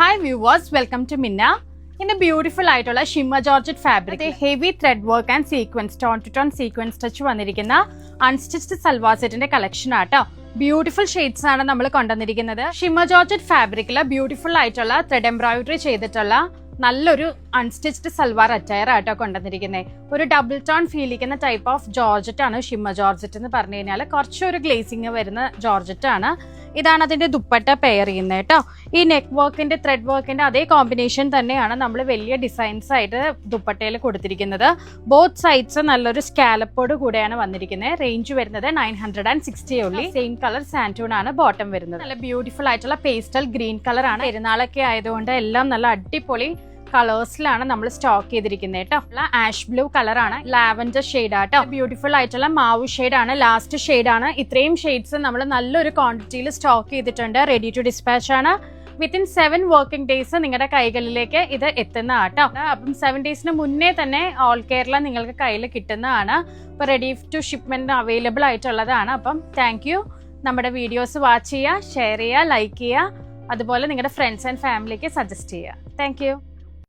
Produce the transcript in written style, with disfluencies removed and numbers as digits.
Hi viewers, welcome to Minna. In a beautiful ആയിട്ടുള്ള shimmer georgette fabric heavy thread work and sequence tone to tone sequence touch വന്നിരിക്കുന്ന unstitched salwar സെറ്റിന്റെ collection ആട്ടോ. Beautiful shades ആണ് നമ്മൾ കൊണ്ടുവന്നിരിക്കുന്നത്. Shimmer georgette ഫാബ്രിക്കില് beautiful ആയിട്ടുള്ള thread embroidery ചെയ്തിട്ടുള്ള നല്ലൊരു അൺസ്റ്റിച്ച്ഡ് സൽവാർ അറ്റയർ ആട്ടോ കൊണ്ടുവന്നിരിക്കുന്നത്. ഒരു ഡബിൾ ടോൺ ഫീൽ ചെയ്യുന്ന ടൈപ്പ് ഓഫ് ജോർജറ്റ് ആണ് ഷിമ്മർ ജോർജറ്റ് എന്ന് പറഞ്ഞു കഴിഞ്ഞാൽ. കുറച്ചൊരു ഗ്ലേസിങ് വരുന്ന ജോർജറ്റ് ആണ്. ഇതാണ് അതിന്റെ ദുപ്പട്ട പെയർ ചെയ്യുന്നത് കേട്ടോ. ഈ നെക്ക് വർക്കിന്റെ ത്രെഡ് വർക്കിന്റെ അതേ കോമ്പിനേഷൻ തന്നെയാണ് നമ്മൾ വലിയ ഡിസൈൻസ് ആയിട്ട് ദുപ്പട്ടയിൽ കൊടുത്തിരിക്കുന്നത്. ബോത്ത് സൈഡ്സ് നല്ലൊരു സ്കാലപ്പോട് കൂടെയാണ് വന്നിരിക്കുന്നത്. റേഞ്ച് വരുന്നത് 960 ഉള്ളി. സെയിം കളർ സാൻറ്റൂൺ ആണ് ബോട്ടം വരുന്നത്. നല്ല ബ്യൂട്ടിഫുൾ ആയിട്ടുള്ള പേസ്റ്റൽ ഗ്രീൻ കളർ ആണ്. പെരുന്നാളൊക്കെ ആയതുകൊണ്ട് എല്ലാം നല്ല അടിപൊളി കളേഴ്സിലാണ് നമ്മൾ സ്റ്റോക്ക് ചെയ്തിരിക്കുന്നത് കേട്ടോ. ആഷ് ബ്ലൂ കളറാണ്, ലാവൻഡർ ഷെയ്ഡ് ആട്ടോ. ബ്യൂട്ടിഫുൾ ആയിട്ടുള്ള മാവു ഷെയ്ഡ് ആണ്, ലാസ്റ്റ് ഷെയ്ഡ് ആണ്. ഇത്രയും ഷെയ്ഡ്സ് നമ്മൾ നല്ലൊരു ക്വാണ്ടിറ്റിയിൽ സ്റ്റോക്ക് ചെയ്തിട്ടുണ്ട്. റെഡി ടു ഡിസ്പാച്ച് ആണ്. വിത്തിൻ 7 വർക്കിംഗ് ഡേയ്സ് നിങ്ങളുടെ കൈകളിലേക്ക് ഇത് എത്തുന്ന ആട്ടോ. അപ്പം 7 ഡേയ്സിന് മുന്നേ തന്നെ ഓൾ കേരള നിങ്ങൾക്ക് കയ്യിൽ കിട്ടുന്നതാണ്. ഇപ്പൊ റെഡി ടു ഷിപ്മെന്റ് അവൈലബിൾ ആയിട്ടുള്ളതാണ്. അപ്പം താങ്ക് യു. നമ്മുടെ വീഡിയോസ് വാച്ച് ചെയ്യുക, ഷെയർ ചെയ്യുക, ലൈക്ക് ചെയ്യുക, അതുപോലെ നിങ്ങളുടെ ഫ്രണ്ട്സ് ആൻഡ് ഫാമിലിക്ക് സജസ്റ്റ് ചെയ്യുക. Thank you.